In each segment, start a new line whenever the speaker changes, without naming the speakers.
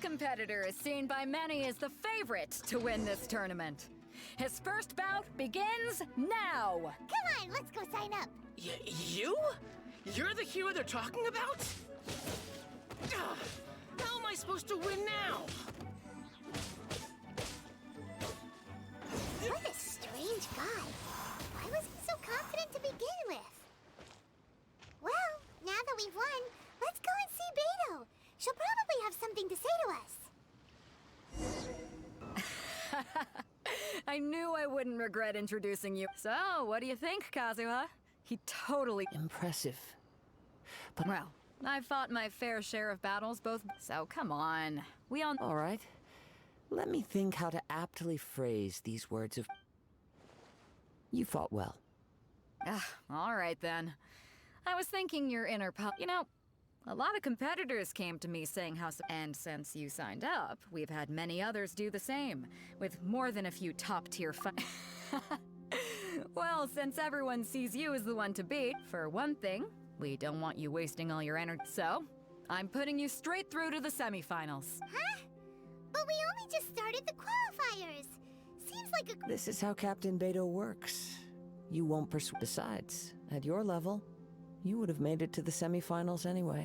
competitor is seen by many as the favorite to win this tournament. His first bout begins now!
Come on, let's go sign up!
You? You're the hero they're talking about? How am I supposed to win now?
What a strange guy. Why was he so confident to begin with? Well, now that we've won, let's go and see Beto. She'll probably have something to say to us.
I knew I wouldn't regret introducing you. So, what do you think, Kazuha? He totally...
Impressive. But...
Well, I've fought my fair share of battles, both... So, come on. We all...
All right. Let me think how to aptly phrase these words of... You fought well.
All right, then. I was thinking your inner You know, a lot of competitors came to me saying how... And since you signed up, we've had many others do the same, with more than a few top-tier Well, since everyone sees you as the one to beat, for one thing, we don't want you wasting all your energy. So, I'm putting you straight through to the semifinals.
Huh? But we only just started the qualifiers. Seems like a...
This is how Captain Beto works. You won't persuade. Besides, at your level, you would have made it to the semifinals anyway.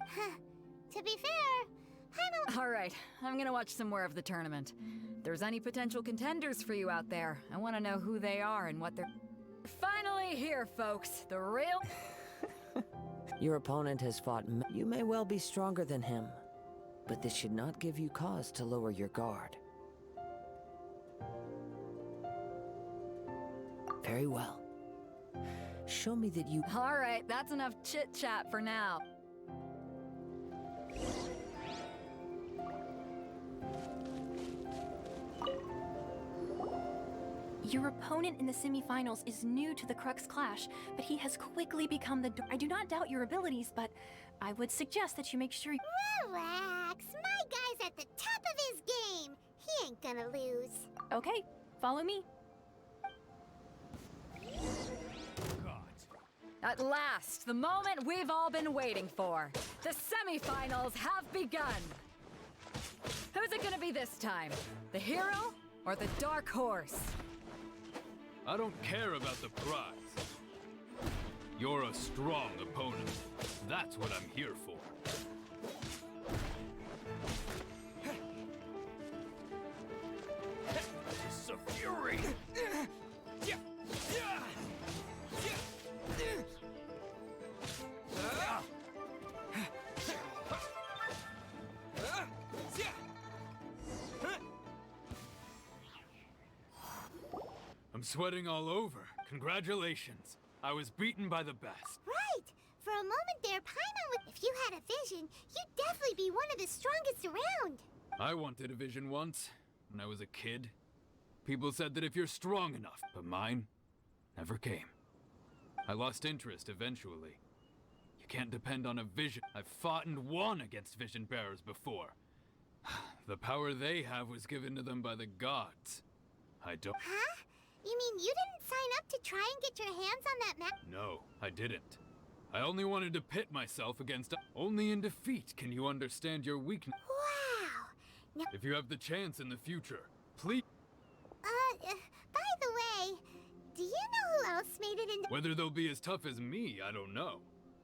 To be fair,
All right, I'm gonna watch some more of the tournament. If there's any potential contenders for you out there, I want to know who they are and what they're... Finally here, folks, the real...
Your opponent has fought... You may well be stronger than him, but this should not give you cause to lower your guard. Very well. Show me that you...
All right, that's enough chit-chat for now.
Your opponent in the semifinals is new to the Crux Clash, but he has quickly become the... I do not doubt your abilities, but I would suggest that you make sure...
relax. My guy's at the top of his game. He ain't gonna lose.
Okay, follow me.
At last, the moment we've all been waiting for. The semifinals have begun. Who's it gonna be this time? The hero or the dark horse?
I don't care about the prize. You're a strong opponent. That's what I'm here for.
It's a fury!
I'm sweating all over. Congratulations. I was beaten by the best.
Right. For a moment there, Paimon would... If you had a vision, you'd definitely be one of the strongest around.
I wanted a vision once, when I was a kid. People said that if you're strong enough, but mine never came. I lost interest eventually. You can't depend on a vision. I've fought and won against vision bearers before. The power they have was given to them by the gods. I don't...
Huh? You mean you didn't sign up to try and get your hands on that map?
No, I didn't. I only wanted to pit myself against... Only in defeat can you understand your weakness.
Wow. Now,
If you have the chance in the future, please...
by the way, do you know who else made it in...
Whether they'll be as tough as me, I don't know.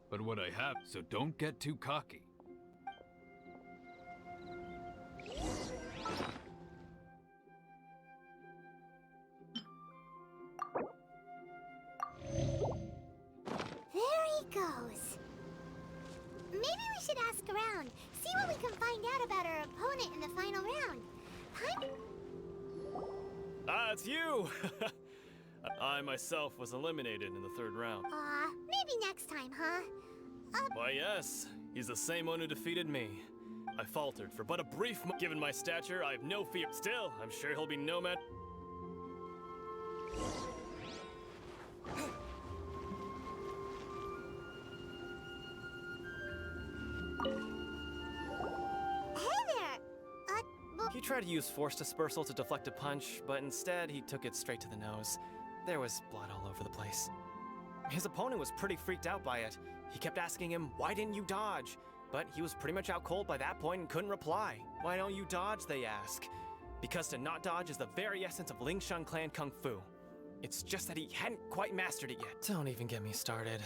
But what I have, so don't get too cocky.
There he goes. Maybe we should ask around, see what we can find out about our opponent in the final round.
Ah, it's you! I myself was eliminated in the third round.
Maybe next time, huh?
Why, yes. He's the same one who defeated me. I faltered for but a brief moment. Given my stature, I have no fear. Still, I'm sure he'll be no match.
Hey there!
He tried to use force dispersal to deflect a punch, but instead he took it straight to the nose. There was blood all over the place. His opponent was pretty freaked out by it. He kept asking him, "Why didn't you dodge?" but he was pretty much out cold by that point and couldn't reply. Why don't you dodge, they ask. Because to not dodge is the very essence of Lingsheng clan kung fu. It's just that he hadn't quite mastered it yet. Don't even get me started.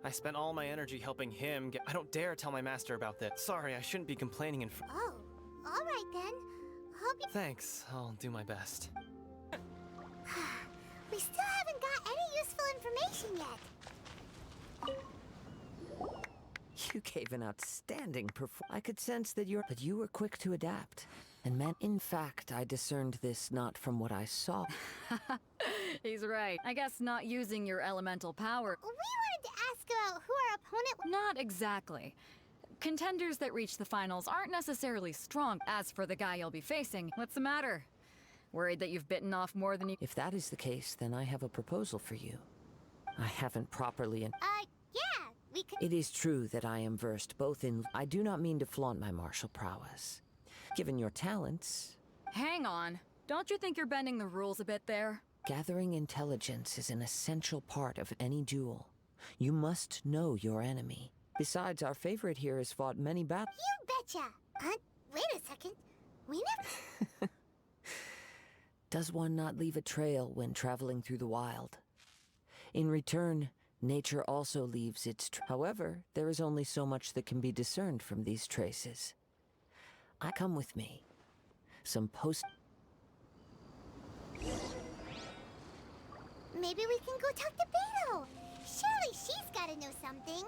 I spent all my energy helping him get— I don't dare tell my master about that. Sorry, I shouldn't be complaining in
Oh, all right then. Hope you.
Thanks, I'll do my best.
We still haven't got any useful information yet.
You gave an outstanding performance. I could sense that but you were quick to adapt. And man, in fact, I discerned this not from what I saw.
He's right. I guess not using your elemental power.
We wanted to ask about who our opponent was.
Not exactly. Contenders that reach the finals aren't necessarily strong. As for the guy you'll be facing, what's the matter? Worried that you've bitten off more than you—
If that is the case, then I have a proposal for you. I haven't properly
Yeah, we could.
It is true that I am versed both in— I do not mean to flaunt my martial prowess. Given your talents,
Hang on. Don't you think you're bending the rules a bit there?
gathering intelligence is an essential part of any duel. You must know your enemy. Besides, our favorite here has fought many battles.
You betcha. Wait a second. We never.
Does one not leave a trail when traveling through the wild? In return, nature also leaves its however, there is only so much that can be discerned from these traces. Come with me. Some post—
Maybe we can go talk to Beto. Surely she's gotta know something.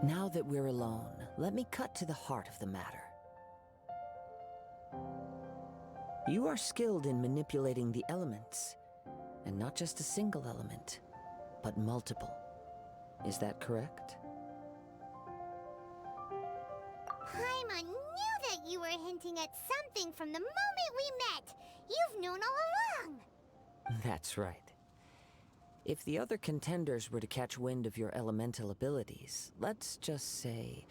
Now that we're alone, let me cut to the heart of the matter. You are skilled in manipulating the elements, and not just a single element, but multiple. Is that correct?
Paimon knew that you were hinting at something from the moment we met. You've known all along.
That's right. If the other contenders were to catch wind of your elemental abilities, let's just say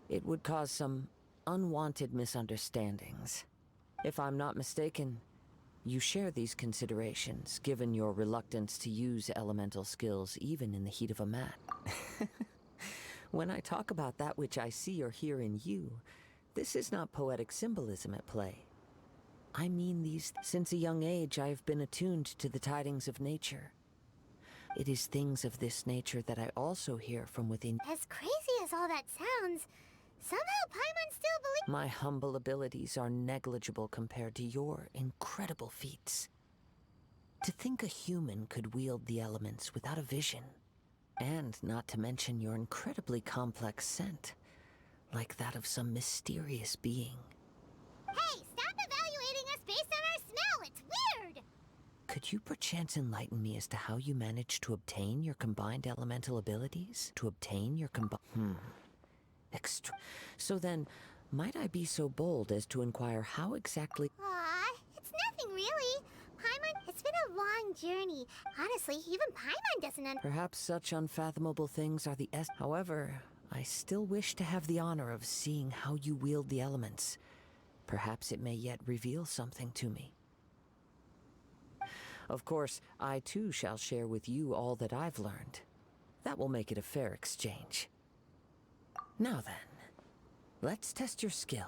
it would cause some unwanted misunderstandings. If I'm not mistaken, you share these considerations, given your reluctance to use elemental skills even in the heat of a match. When I talk about that which I see or hear in you, this is not poetic symbolism at play. I mean these— since a young age I have been attuned to the tidings of nature. It is things of this nature that I also hear from within.
As crazy as all that sounds, somehow Paimon still believes.
My humble abilities are negligible compared to your incredible feats. To think a human could wield the elements without a vision, and not to mention your incredibly complex scent, like that of some mysterious being.
Hey, stop evaluating us based on our smell. It's weird.
Could you perchance enlighten me as to how you managed to obtain your combined elemental abilities? So then, might I be so bold as to inquire how exactly—
Aw, it's nothing really. Paimon, it's been a long journey. Honestly, even Paimon doesn't
Perhaps such unfathomable things are the However, I still wish to have the honor of seeing how you wield the elements. Perhaps it may yet reveal something to me. Of course, I too shall share with you all that I've learned. That will make it a fair exchange. Now then, let's test your skill.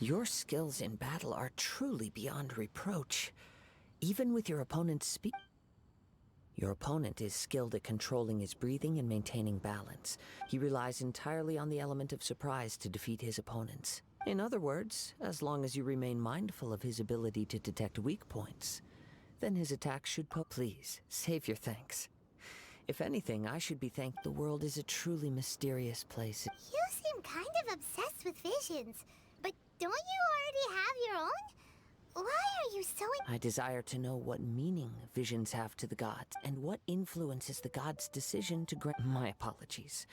Your skills in battle are truly beyond reproach. Even with your opponent's speed. Your opponent is skilled at controlling his breathing and maintaining balance. He relies entirely on the element of surprise to defeat his opponents. In other words, as long as you remain mindful of his ability to detect weak points, then his attacks should Please, save your thanks. If anything, I should be thanked. The world is a truly mysterious place.
You seem kind of obsessed with visions, but don't you already have your own? Why are you so
I desire to know what meaning visions have to the gods, and what influences the gods' decision to grant. My apologies.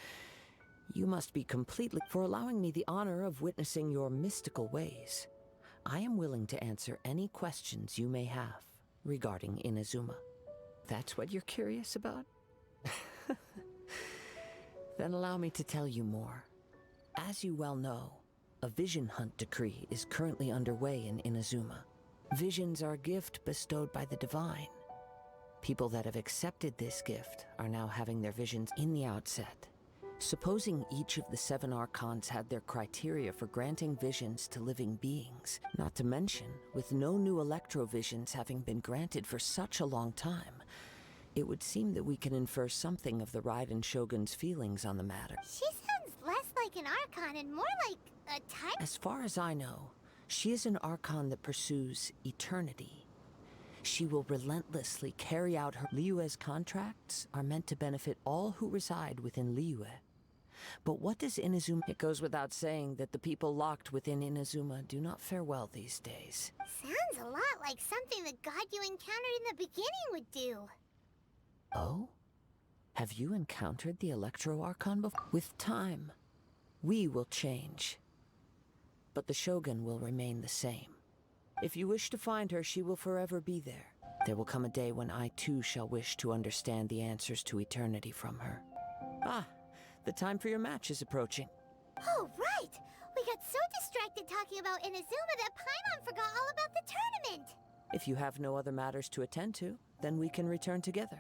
You must be completely for allowing me the honor of witnessing your mystical ways. I am willing to answer any questions you may have regarding Inazuma. That's what you're curious about? Then allow me to tell you more. As you well know, a vision hunt decree is currently underway in Inazuma. Visions are a gift bestowed by the divine. People that have accepted this gift are now having their visions in the outset. Supposing each of the 7 archons had their criteria for granting visions to living beings, not to mention, with no new electrovisions having been granted for such a long time, it would seem that we can infer something of the Raiden Shogun's feelings on the matter.
She sounds less like an Archon and more like a type.
As far as I know, she is an Archon that pursues eternity. She will relentlessly carry out her... Liyue's contracts are meant to benefit all who reside within Liyue. But what does Inazuma... It goes without saying that the people locked within Inazuma do not fare well these days.
Sounds a lot like something the god you encountered in the beginning would do.
Oh? Have you encountered the Electro Archon before? With time, we will change. But the Shogun will remain the same. If you wish to find her, she will forever be there. There will come a day when I too shall wish to understand the answers to eternity from her. Ah, the time for your match is approaching.
Oh, right! We got so distracted talking about Inazuma that Paimon forgot all about the tournament!
If you have no other matters to attend to, then we can return together.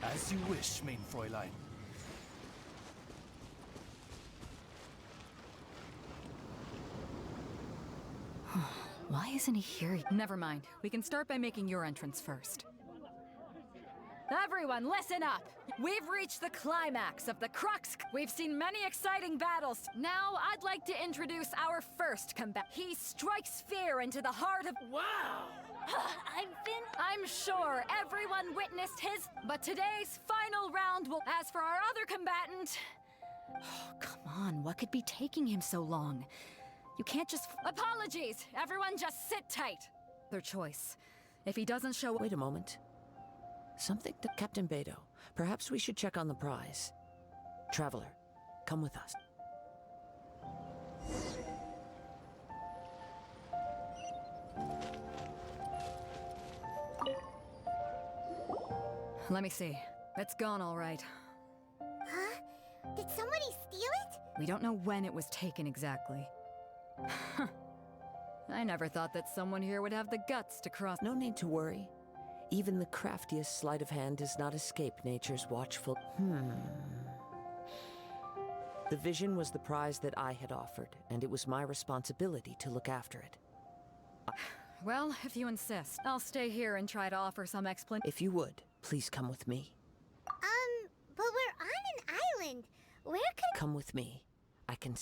As you wish, main Fräulein.
Why isn't he here? Never mind. We can start by making your entrance first. Everyone, listen up! We've reached the climax of the Crux. We've seen many exciting battles. Now, I'd like to introduce our first combatant. He strikes fear into the heart of...
Wow!
I'm sure everyone witnessed his... But today's final round will... As for our other combatant... Oh, come on, what could be taking him so long? You can't just... Apologies! Everyone just sit tight! Their choice. If he doesn't show...
Wait a moment. Something to Captain Beidou. Perhaps we should check on the prize. Traveler, come with us.
Let me see. It's gone all right.
Huh? Did somebody steal it?
We don't know when it was taken exactly. I never thought that someone here would have the guts to cross...
No need to worry. Even the craftiest sleight of hand does not escape nature's watchful... The vision was the prize that I had offered, and it was my responsibility to look after it.
Well, if you insist, I'll stay here and try to offer some explanation.
If you would, please come with me.
But we're on an island. Where could...
Come with me. I can...